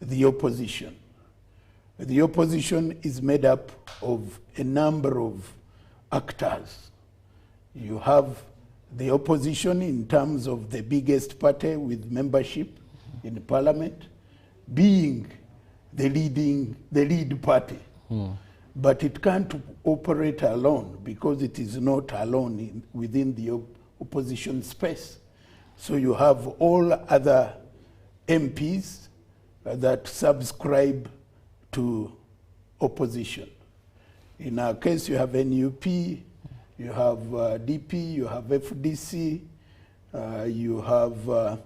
the opposition. The opposition is made up of a number of actors. You have the opposition in terms of the biggest party with membership in parliament being the lead party. But it can't operate alone because it is not alone within the opposition space. So you have all other MPs that subscribe to opposition. In our case, you have NUP, you have DP, you have FDC, you have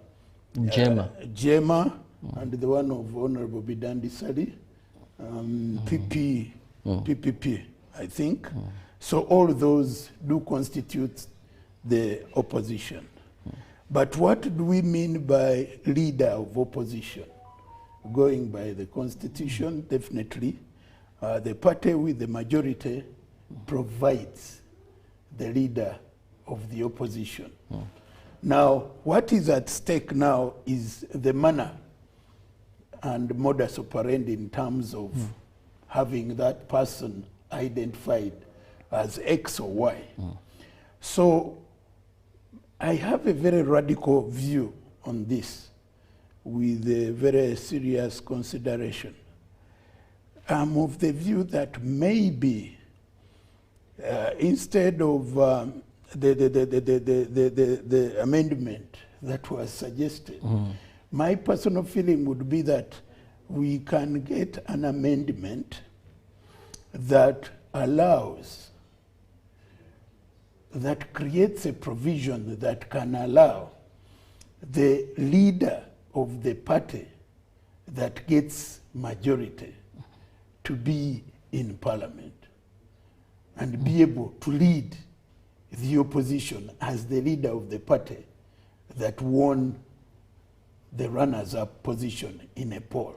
JEMA, and the one of Honorable Bidandi Sali, PPP, I think. So all those do constitute the opposition. But what do we mean by leader of opposition? Going by the Constitution, definitely, the party with the majority provides the leader of the opposition. Now, what is at stake now is the manner and modus operandi in terms of having that person identified as X or Y. So I have a very radical view on this with a very serious consideration. I'm of the view that maybe instead of the amendment that was suggested, my personal feeling would be that we can get an amendment that allows, that creates a provision that can allow the leader of the party that gets majority to be in parliament and be able to lead the opposition as the leader of the party that won the runners-up position in a poll.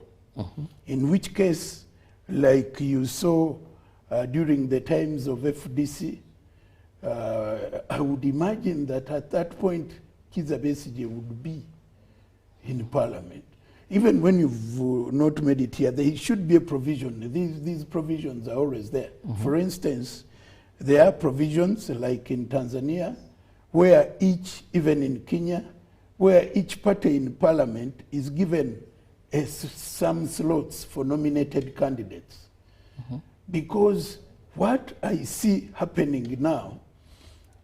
In which case, like you saw during the times of FDC, I would imagine that at that point, Kizza Besigye would be in parliament. Even when you've not made it here, there should be a provision. These provisions are always there. For instance, there are provisions like in Tanzania, where each, even in Kenya, where each party in parliament is given some slots for nominated candidates. Because what I see happening now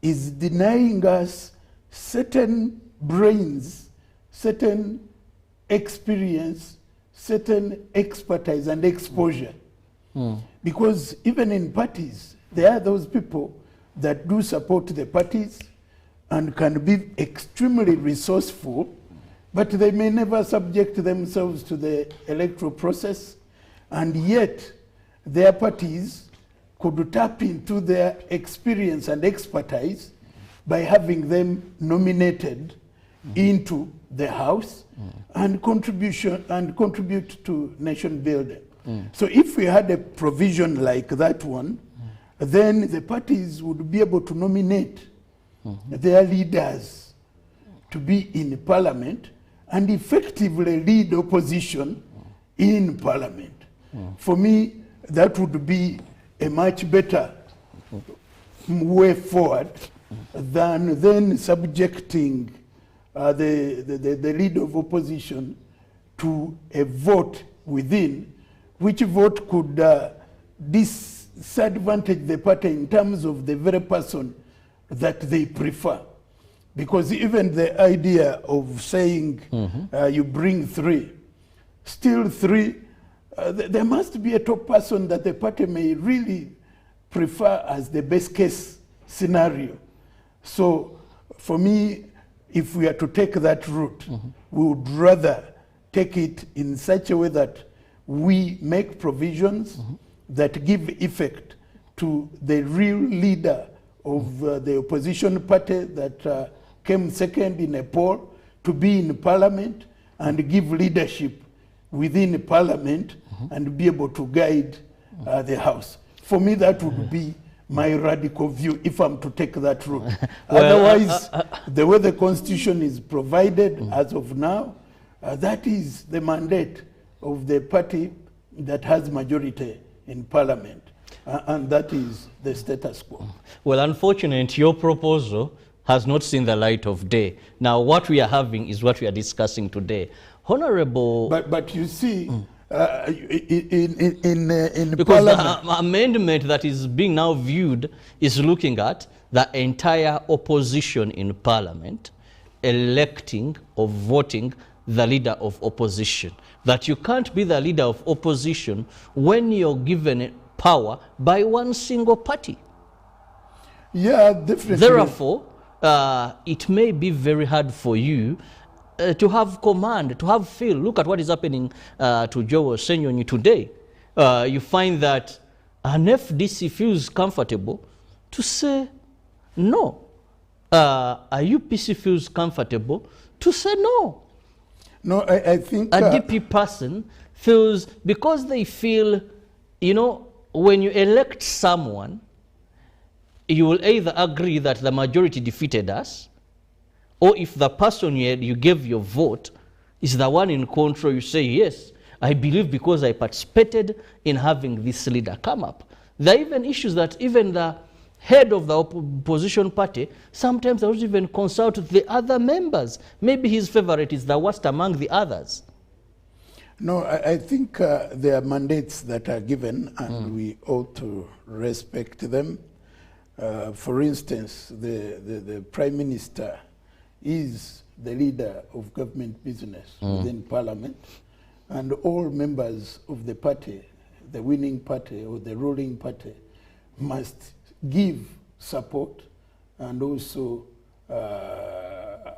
is denying us certain brains, certain experience, certain expertise and exposure. Because even in parties, there are those people that do support the parties and can be extremely resourceful, but they may never subject themselves to the electoral process, and yet their parties could tap into their experience and expertise by having them nominated into the House and contribute to nation building. So if we had a provision like that one, then the parties would be able to nominate their leaders to be in parliament and effectively lead opposition in parliament. For me, that would be a much better way forward than then subjecting the leader of opposition to a vote within, which vote could disadvantage the party in terms of the very person that they prefer. Because even the idea of saying you bring three, still three, there must be a top person that the party may really prefer as the best case scenario. So for me, if we are to take that route, we would rather take it in such a way that we make provisions that give effect to the real leader of the opposition party that came second in a poll to be in parliament and give leadership within parliament and be able to guide the House. For me, that would be my radical view if I'm to take that route. Otherwise, the way the Constitution is provided as of now, that is the mandate of the party that has majority in parliament. And that is the status quo. Well, unfortunately, your proposal has not seen the light of day. Now, what we are having is what we are discussing today. Honorable... But you see, in because parliament... the amendment that is being now viewed is looking at the entire opposition in parliament electing or voting the leader of opposition. That you can't be the leader of opposition when you're given power by one single party. Yeah, definitely. Therefore, it may be very hard for you to have command, to have feel. Look at what is happening to Joe Senyonyi today. You find that an FDC feels comfortable to say no. A UPC feels comfortable to say no. No, I think... A DP person feels, because they feel, you know, when you elect someone, you will either agree that the majority defeated us, or if the person you gave your vote is the one in control, you say, yes, I believe because I participated in having this leader come up. There are even issues that even the head of the opposition party sometimes doesn't even consult the other members. Maybe his favorite is the worst among the others. No, I think there are mandates that are given, and we ought to respect them. For instance, the Prime Minister is the leader of government business within Parliament, and all members of the party, the winning party or the ruling party, must give support and also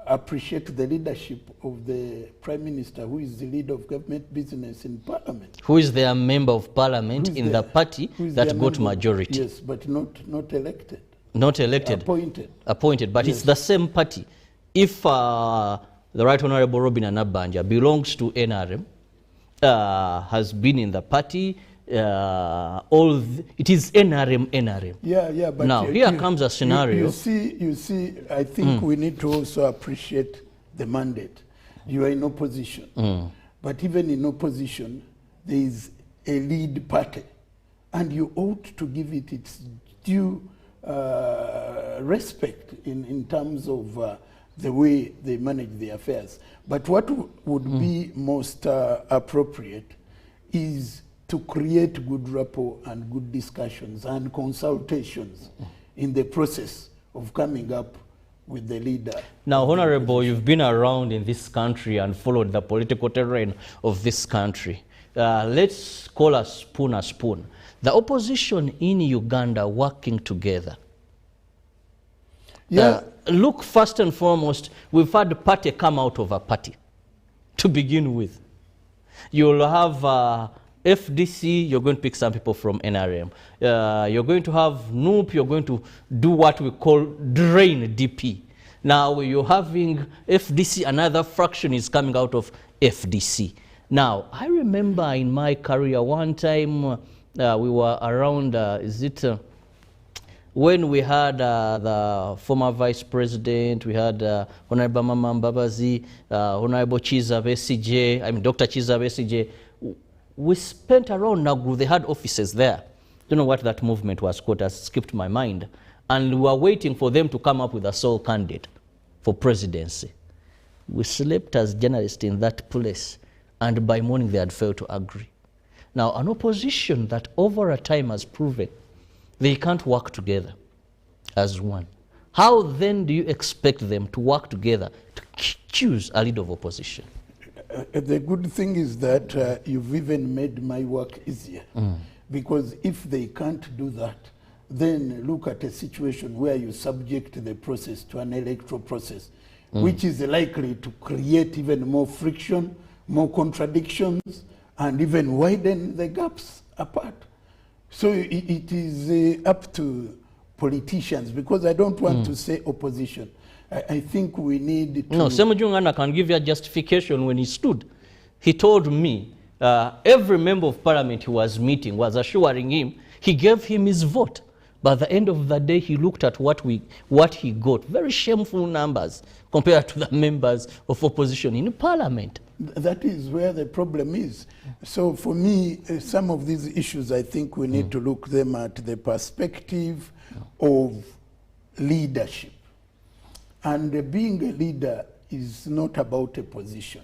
appreciate the leadership of the Prime Minister, who is the leader of government business in Parliament. Who is their member of Parliament in the party that got majority. Yes, but not elected. Not elected. Appointed. Appointed, but yes. It's the same party. If the Right Honorable Robin Anabanja belongs to NRM, has been in the party, it is NRM. Yeah, but now here comes a scenario. You see, I think we need to also appreciate the mandate. You are in opposition, but even in opposition, there is a lead party, and you ought to give it its due respect in terms of the way they manage the affairs. But what would be most appropriate is to create good rapport and good discussions and consultations in the process of coming up with the leader. Now, Honorable, you've been around in this country and followed the political terrain of this country. Let's call a spoon a spoon. The opposition in Uganda working together. Yeah. Look, first and foremost, we've had a party come out of a party to begin with. You'll have FDC, you're going to pick some people from NRM. You're going to have NUP, you're going to do what we call drain DP. Now you're having FDC, another fraction is coming out of FDC. Now, I remember in my career one time we were around, when we had the former vice president, we had Honorable Mama Mbabazi, Honorable Chiza Besigye, Dr. Chiza Besigye. We spent around Naguru, they had offices there. Don't know what that movement was called, has skipped my mind. And we were waiting for them to come up with a sole candidate for presidency. We slept as journalists in that place, and by morning they had failed to agree. Now, an opposition that over a time has proven they can't work together as one. How then do you expect them to work together to choose a leader of opposition? The good thing is that you've even made my work easier. Because if they can't do that, then look at a situation where you subject the process to an electoral process, which is likely to create even more friction, more contradictions, and even widen the gaps apart. So it is up to politicians, because I don't want to say opposition. I think we need to... No, Semujungana can give you a justification when he stood. He told me every member of parliament he was meeting was assuring him, he gave him his vote. But at the end of the day, he looked at what he got. Very shameful numbers compared to the members of opposition in parliament. That is where the problem is. So for me, some of these issues, I think we need to look them at the perspective of leadership. And being a leader is not about a position.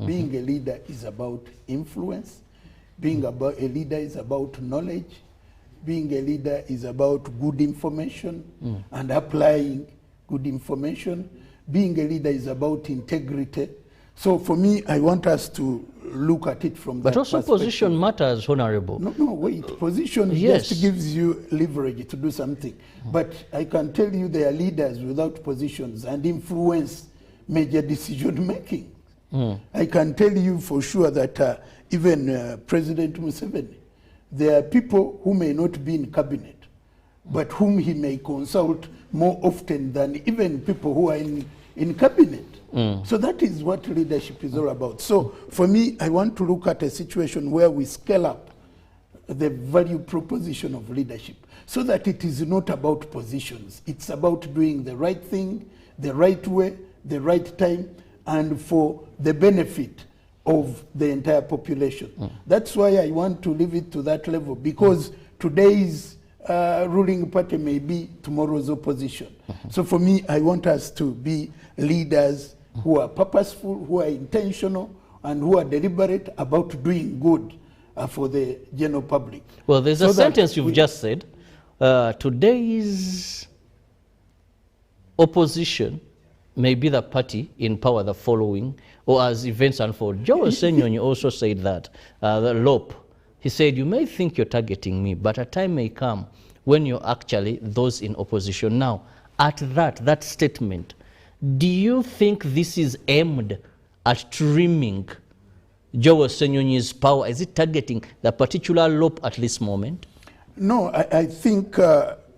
Being a leader is about influence. Being a leader is about knowledge. Being a leader is about good information and applying good information. Being a leader is about integrity. So for me, I want us to look at it from that perspective. But also position matters, Honorable. No, wait. Position just gives you leverage to do something. But I can tell you there are leaders without positions and influence major decision making. I can tell you for sure that even President Museveni, there are people who may not be in cabinet, but whom he may consult more often than even people who are in cabinet. So that is what leadership is all about. So for me, I want to look at a situation where we scale up the value proposition of leadership so that it is not about positions. It's about doing the right thing, the right way, the right time, and for the benefit of the entire population. That's why I want to leave it to that level, because today's ruling party may be tomorrow's opposition. So for me, I want us to be leaders who are purposeful, who are intentional, and who are deliberate about doing good for the general public. Well, there's a sentence you've just said. Today's opposition may be the party in power the following, or as events unfold. Joe Senyonyi also said that, the LOP, he said, you may think you're targeting me, but a time may come when you're actually those in opposition. Now, at that statement, do you think this is aimed at trimming Joe Senyonyi's power? Is it targeting the particular LOP at this moment? No, I think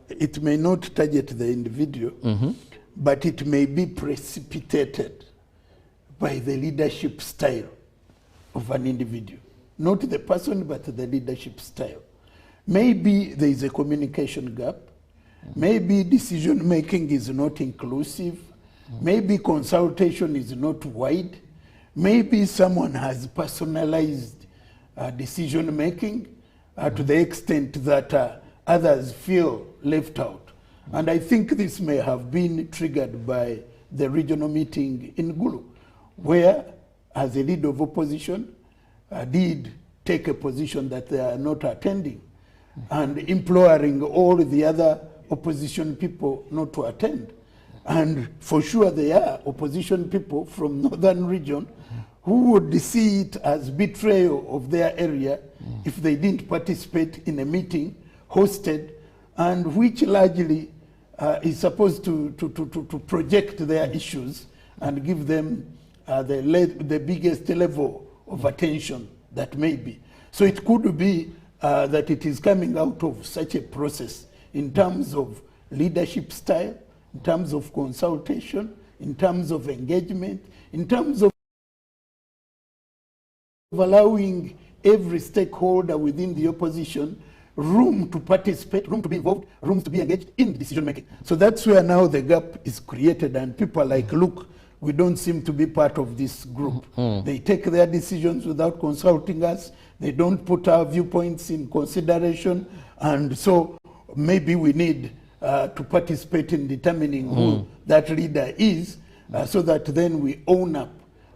it may not target the individual, but it may be precipitated by the leadership style of an individual. Not the person, but the leadership style. Maybe there is a communication gap. Maybe decision making is not inclusive. Maybe consultation is not wide. Maybe someone has personalized decision making to the extent that others feel left out. And I think this may have been triggered by the regional meeting in Gulu, where, as a leader of opposition, did take a position that they are not attending, and imploring all the other opposition people not to attend. And for sure there are opposition people from northern region who would see it as betrayal of their area if they didn't participate in a meeting hosted, and which largely is supposed to project their issues and give them the biggest level of attention that may be. So it could be that it is coming out of such a process in terms of leadership style, in terms of consultation, in terms of engagement, in terms of allowing every stakeholder within the opposition room to participate, room to be involved, room to be engaged in decision making. So that's where now the gap is created, and people are like, look, we don't seem to be part of this group. They take their decisions without consulting us. They don't put our viewpoints in consideration. And so maybe we need to participate in determining who that leader is, so that then we own up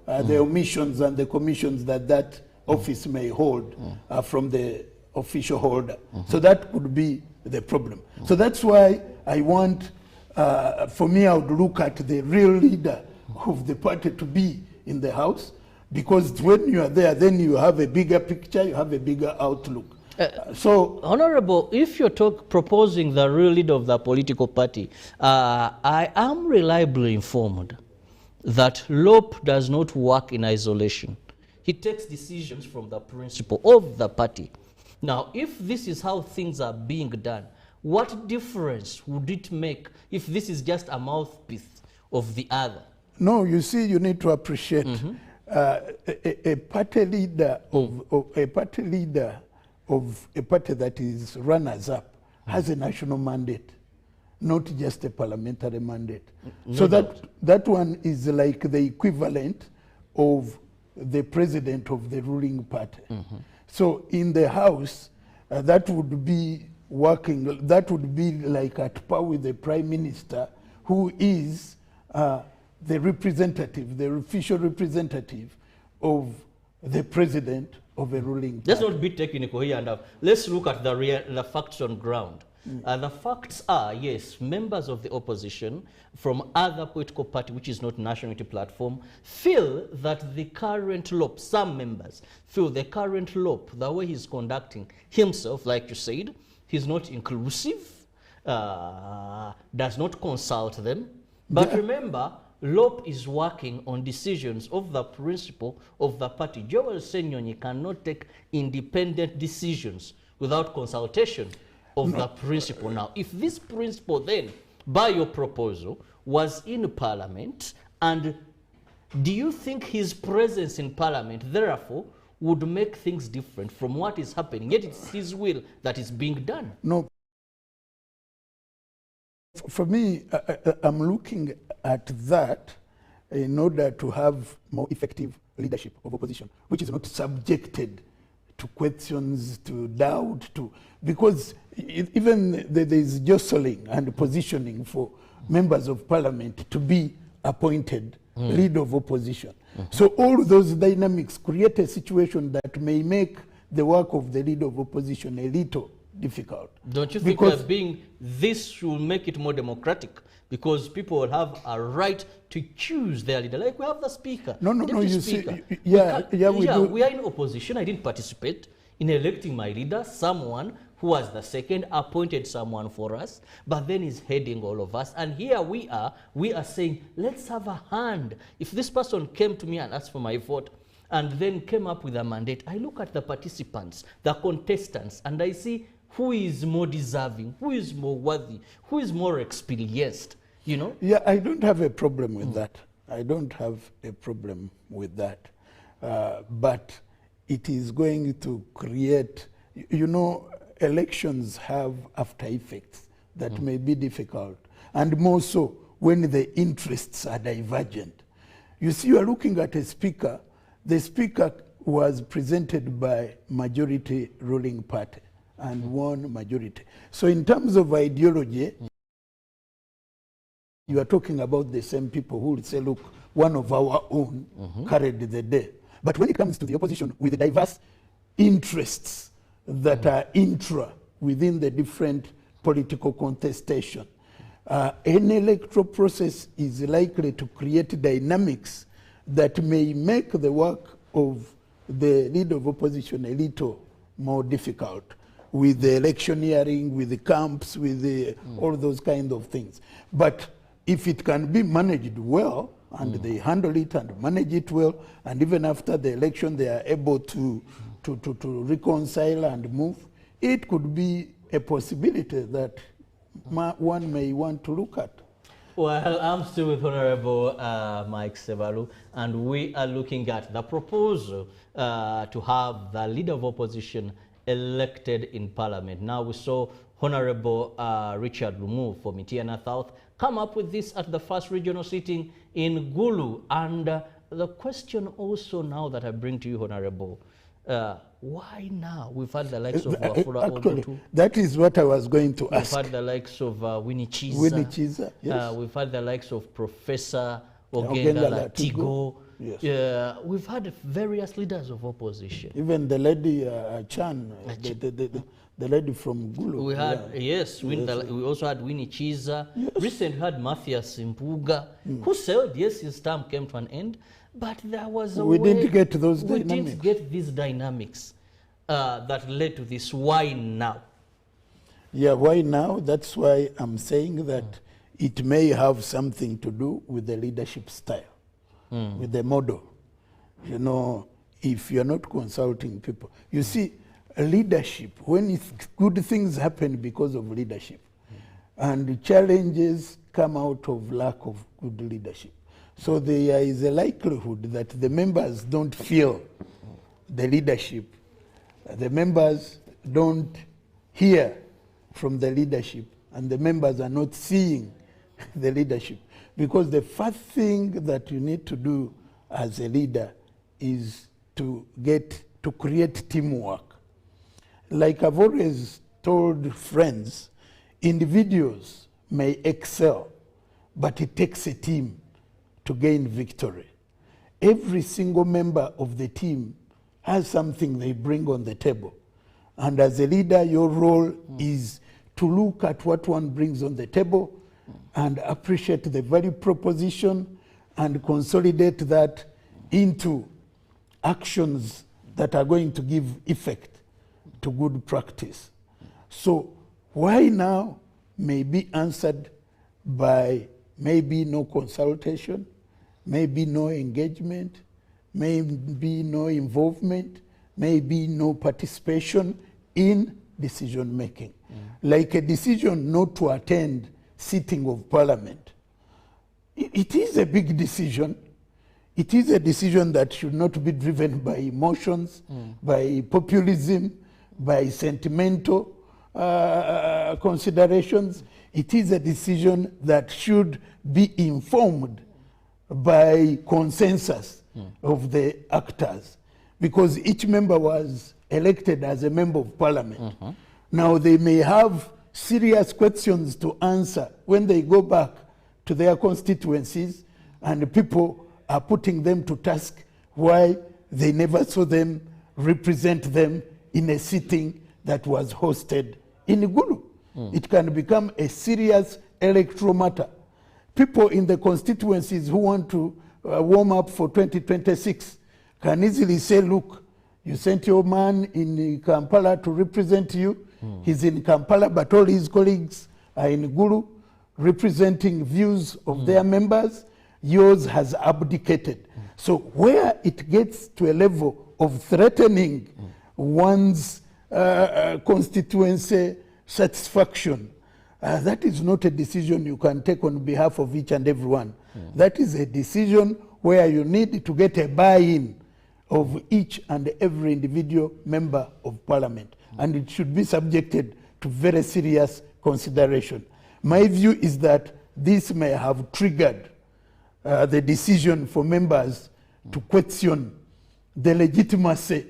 the omissions and the commissions that office may hold from the official holder. So that could be the problem. So that's why I want, for me, I would look at the real leader of the party to be in the house, because when you are there, then you have a bigger picture, you have a bigger outlook. So, Honorable, if you're proposing the real leader of the political party, I am reliably informed that LOP does not work in isolation. He takes decisions from the principle of the party. Now, if this is how things are being done, what difference would it make if this is just a mouthpiece of the other? No, you see, you need to appreciate a party leader of a party that is runners up has a national mandate, not just a parliamentary mandate. So that one is like the equivalent of the president of the ruling party. So in the House, that would be working, that would be like at par with the Prime Minister, who is the representative, the official representative of the president of a ruling party. Let's not be technical here, and let's look at the facts on ground. The facts are, yes, members of the opposition from other political party, which is not National Unity Platform, feel that the current LOP, some members feel the current LOP, the way he's conducting himself, like you said, he's not inclusive, does not consult them. But remember, LOP is working on decisions of the principle of the party. Joel Senyonyi cannot take independent decisions without consultation of the principle. Now, if this principle then, by your proposal, was in Parliament, and do you think his presence in Parliament, therefore, would make things different from what is happening? Yet it's his will that is being done. No. For me, I'm looking at that in order to have more effective leadership of opposition, which is not subjected to questions, to doubt, because even there is jostling and positioning for members of parliament to be appointed leader of opposition. So all those dynamics create a situation that may make the work of the leader of opposition a little difficult. Don't you think that being this will make it more democratic? Because people will have a right to choose their leader. Like we have the speaker. No, you speaker. See, we do. We are in opposition. I didn't participate in electing my leader, someone who was the second, appointed someone for us, but then is heading all of us. And here we are saying, let's have a hand. If this person came to me and asked for my vote, and then came up with a mandate, I look at the participants, the contestants, and I see who is more deserving, who is more worthy, who is more experienced, you know? Yeah, I don't have a problem with that. I don't have a problem with that. But it is going to create, you know, elections have after effects that may be difficult, and more so when the interests are divergent. You see, you are looking at a speaker. The speaker was presented by majority ruling party and won majority. So in terms of ideology, you are talking about the same people who will say, look, one of our own carried the day. But when it comes to the opposition with the diverse interests that are intra within the different political contestation, an electoral process is likely to create dynamics that may make the work of the leader of opposition a little more difficult, with the electioneering, with the camps, with the, all those kind of things. But if it can be managed well, and they handle it and manage it well, and even after the election they are able to reconcile and move, it could be a possibility that one may want to look at. Well, I'm still with Honorable Mike Sebalu, and we are looking at the proposal to have the leader of opposition elected in Parliament. Now we saw Honorable Richard Lumu for Mityana South come up with this at the first regional sitting in Gulu. And the question also now that I bring to you, Honorable, why now? We've had the likes of Wafula Odutu. That is what I was going to ask. We've had the likes of Winnie Chiza. Winnie Chiza, yes. We've had the likes of Professor Ogenda Latigo. Yes. We've had various leaders of opposition. Even the lady Chan, the lady from Gulu. We had, yes, we also had Winnie Chiza. Yes. Recently we had Matthias Simpuga, who said, yes, his term came to an end, but there was a we didn't get those we dynamics. Didn't get these dynamics that led to this. Why now? Yeah, why now? That's why I'm saying that it may have something to do with the leadership style, with the model. You know, if you're not consulting people. You see, leadership, when good things happen because of leadership, and challenges come out of lack of good leadership. So there is a likelihood that the members don't feel the leadership. The members don't hear from the leadership, and the members are not seeing the leadership. Because the first thing that you need to do as a leader is to create teamwork. Like I've always told friends, individuals may excel, but it takes a team to gain victory. Every single member of the team has something they bring on the table. And as a leader, your role is to look at what one brings on the table and appreciate the value proposition and consolidate that into actions that are going to give effect to good practice. So why now may be answered by maybe no consultation, maybe no engagement, maybe no involvement, maybe no participation in decision making. Like a decision not to attend sitting of parliament. It is a big decision. It is a decision that should not be driven by emotions, by populism, by sentimental considerations. It is a decision that should be informed by consensus of the actors, because each member was elected as a member of parliament. Now they may have serious questions to answer when they go back to their constituencies, and people are putting them to task why they never saw them represent them in a sitting that was hosted in Gulu. It can become a serious electoral matter. People in the constituencies who want to warm up for 2026 can easily say, look, you sent your man in Kampala to represent you. He's in Kampala, but all his colleagues are in Gulu representing views of their members. Yours has abdicated. So where it gets to a level of threatening one's constituency satisfaction, that is not a decision you can take on behalf of each and everyone. That is a decision where you need to get a buy-in of each and every individual member of parliament, and it should be subjected to very serious consideration. My view is that this may have triggered the decision for members to question the legitimacy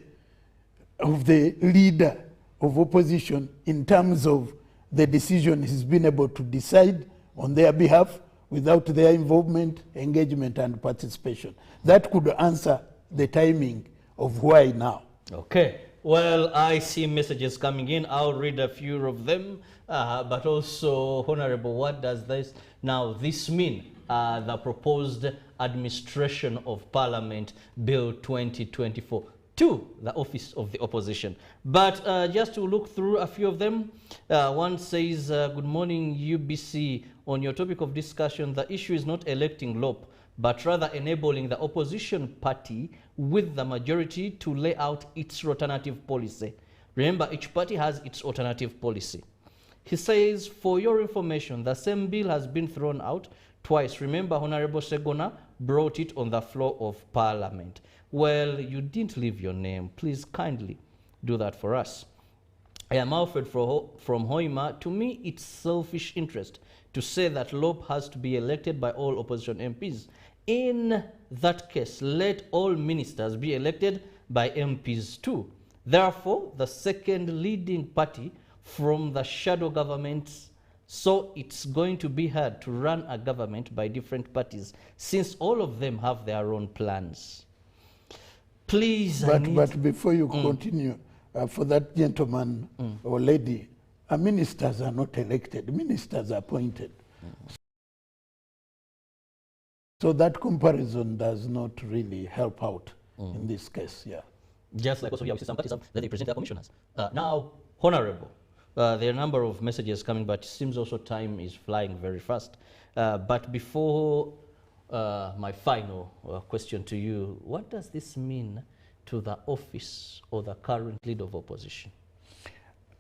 of the leader of opposition in terms of the decision he's been able to decide on their behalf without their involvement, engagement, and participation. That could answer the timing of why now. Okay. Well, I see messages coming in. I'll read a few of them. But also, Honorable, what does this mean? The proposed administration of Parliament Bill 2024 to the office of the opposition. But just to look through a few of them, one says, good morning, UBC. On your topic of discussion, the issue is not electing LOP, but rather enabling the opposition party with the majority to lay out its alternative policy. Remember, each party has its alternative policy. He says, for your information, the same bill has been thrown out twice. Remember, Honorable Segona brought it on the floor of Parliament. Well, you didn't leave your name. Please kindly do that for us. I am Alfred from Hoima. To me, it's selfish interest to say that LOP has to be elected by all opposition MPs. In that case, let all ministers be elected by MPs too. Therefore, the second leading party from the shadow governments, so it's going to be hard to run a government by different parties since all of them have their own plans. Please, but before you continue, for that gentleman or lady, ministers are not elected, ministers are appointed. So that comparison does not really help out in this case, yeah. Just like also we have some parties that they present their commissioners. Now, Honorable, there are a number of messages coming, but it seems also time is flying very fast. But before my final question to you, what does this mean to the office or the current leader of opposition?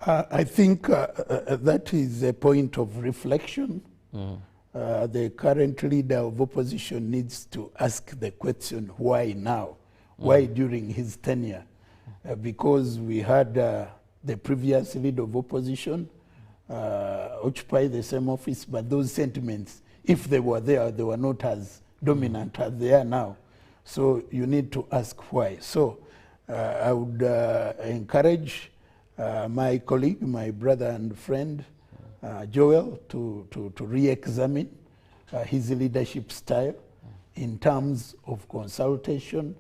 I think that is a point of reflection. The current leader of opposition needs to ask the question, why now? Why during his tenure? Because we had the previous leader of opposition occupy the same office, but those sentiments, if they were there, they were not as dominant as they are now. So you need to ask why. So I would encourage my colleague, my brother and friend, Joel, to re-examine his leadership style in terms of consultation,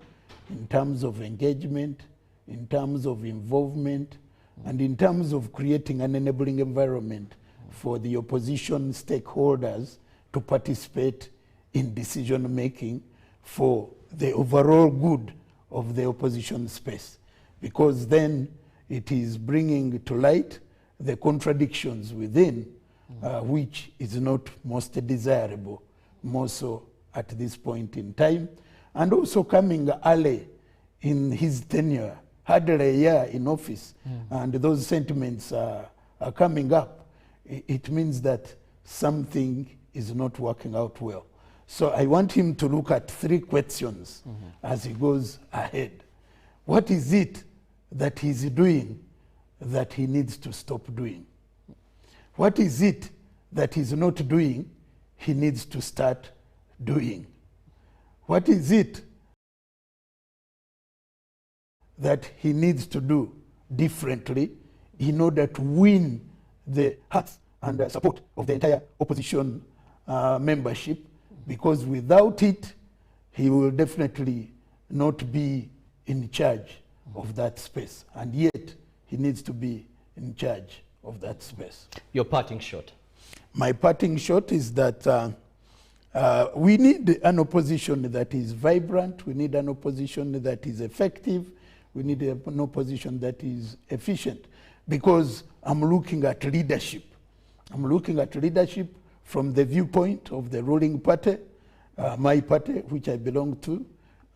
in terms of engagement, in terms of involvement, and in terms of creating an enabling environment for the opposition stakeholders to participate in decision-making for the overall good of the opposition space. Because then it is bringing to light the contradictions within, which is not most desirable, more so at this point in time. And also coming early in his tenure, hardly a year in office, and those sentiments are coming up, it means that something is not working out well. So I want him to look at 3 questions as he goes ahead. What is it that he's doing that he needs to stop doing? What is it that he's not doing he needs to start doing? What is it that he needs to do differently in order to win the hearts and the support of the entire opposition membership? Because without it, he will definitely not be in charge of that space. And yet, he needs to be in charge of that space. Your parting shot. My parting shot is that we need an opposition that is vibrant. We need an opposition that is effective. We need an opposition that is efficient. Because I'm looking at leadership. I'm looking at leadership from the viewpoint of the ruling party, my party, which I belong to.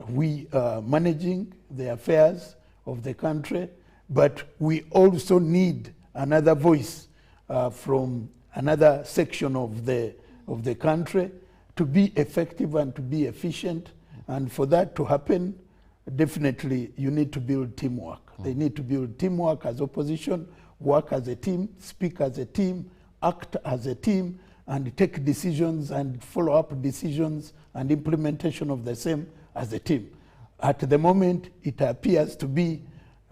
We are managing the affairs of the country, but we also need another voice from another section of the country to be effective and to be efficient. And for that to happen, definitely you need to build teamwork. They need to build teamwork as opposition, work as a team, speak as a team, act as a team, and take decisions and follow up decisions and implementation of the same as a team. At the moment, it appears to be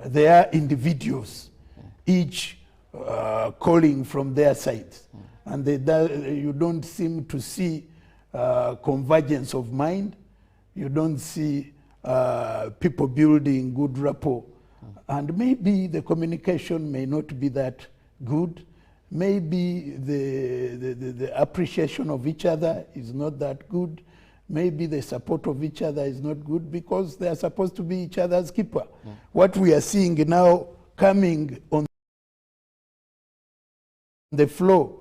there are individuals, each calling from their sides. And you don't seem to see convergence of mind. You don't see people building good rapport. And maybe the communication may not be that good. Maybe the appreciation of each other is not that good. Maybe the support of each other is not good because they are supposed to be each other's keeper. What we are seeing now coming on the floor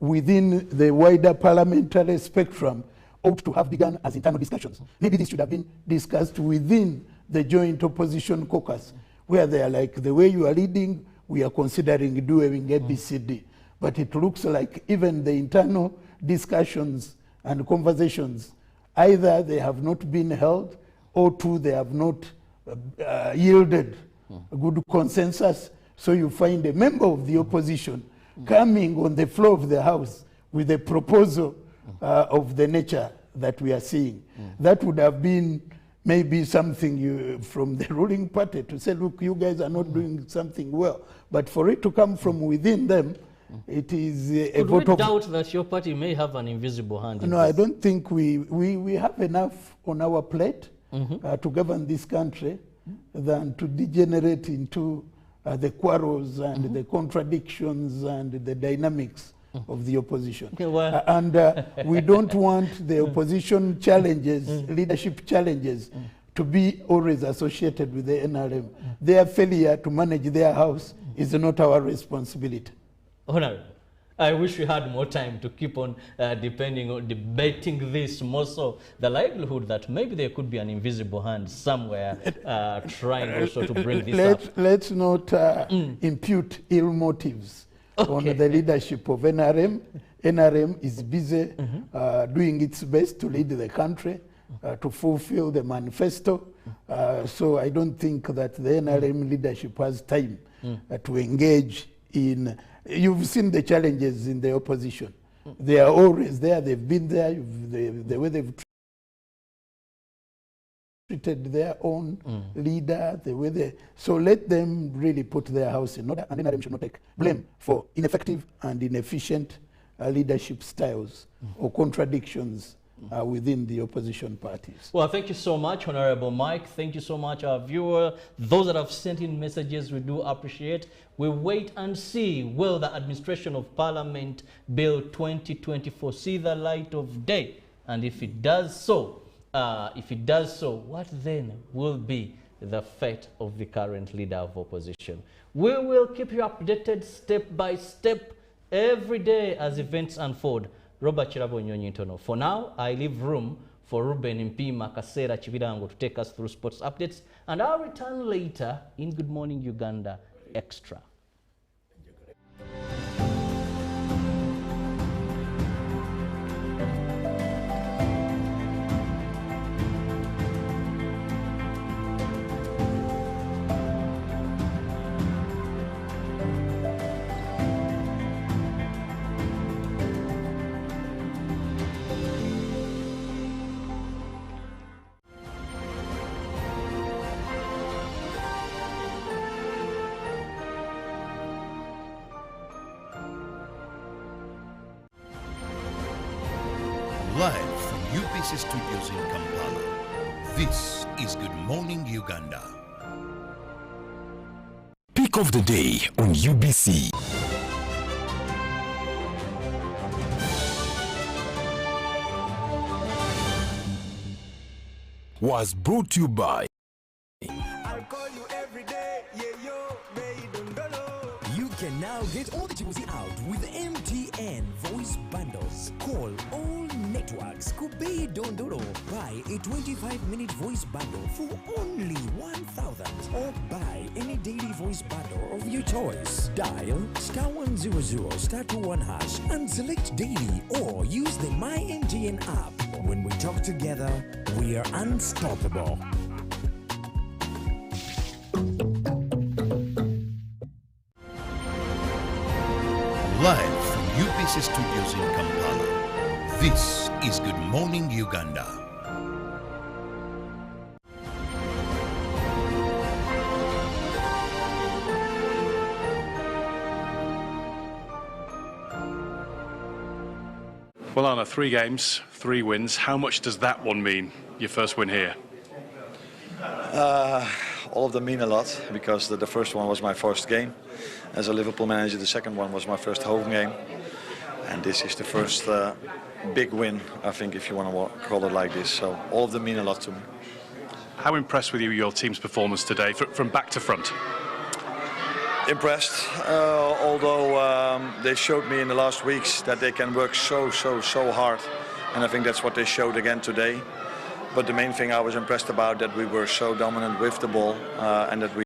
within the wider parliamentary spectrum ought to have begun as internal discussions. Maybe this should have been discussed within the joint opposition caucus, where they are like, the way you are leading, we are considering doing ABCD. But it looks like even the internal discussions and conversations, either they have not been held, or 2, they have not yielded a good consensus. So you find a member of the opposition coming on the floor of the House with a proposal of the nature that we are seeing. That would have been maybe something from the ruling party to say, look, you guys are not doing something well. But for it to come from within them, it is a vote of... Could we doubt that your party may have an invisible hand in No, this? I don't think we have enough on our plate to govern this country than to degenerate into the quarrels and the contradictions and the dynamics of the opposition. Okay, well. And we don't want the opposition challenges, leadership challenges, to be always associated with the NRM. Their failure to manage their house is not our responsibility. Honorable, I wish we had more time to keep on debating this, more so the likelihood that maybe there could be an invisible hand somewhere trying also to bring this up. Let's not impute ill motives on the leadership of NRM. NRM is busy doing its best to lead the country, to fulfill the manifesto. So I don't think that the NRM leadership has time to engage in, you've seen the challenges in the opposition. They are always there, they've been there, the way they've treated their own leader, the way they, so let them really put their house in order, and NRM should not take blame for ineffective and inefficient leadership styles or contradictions within the opposition parties. Well, thank you so much, Honorable Mike. Thank you so much, our viewer. Those that have sent in messages, we do appreciate. We wait and see, will the Administration of Parliament Bill 2024 see the light of day? And if it does so, what then will be the fate of the current leader of opposition? We will keep you updated step by step every day as events unfold. Robert Chirabo Nyonyi Ntono. For now, I leave room for Ruben Mpima Kasera Chividango to take us through sports updates, and I'll return later in Good Morning Uganda Extra. Live from UBC Studios in Kampala, this is Good Morning Uganda. Pick of the day on UBC. Was brought to you by I'll call you every day, yeah, yo, baby, don't go. You can now get all the juicy out with MTN voice bundles. Call all networks. Kubei Dondoro. Buy a 25-minute voice bundle for only 1,000, or buy any daily voice bundle of your choice. Dial *100 *21# and select daily, or use the My MTN app. When we talk together, we are unstoppable. Live from UBC Studios in Kampala, this is Good Morning Uganda. Well, Anna, 3 games, 3 wins. How much does that one mean, your first win here? All of them mean a lot, because the first one was my first game as a Liverpool manager. The second one was my first home game. And this is the first big win, I think, if you want to call it like this. So all of them mean a lot to me. How impressed with your team's performance today, from back to front? Impressed, although they showed me in the last weeks that they can work so hard. And I think that's what they showed again today. But the main thing I was impressed about, that we were so dominant with the ball and that we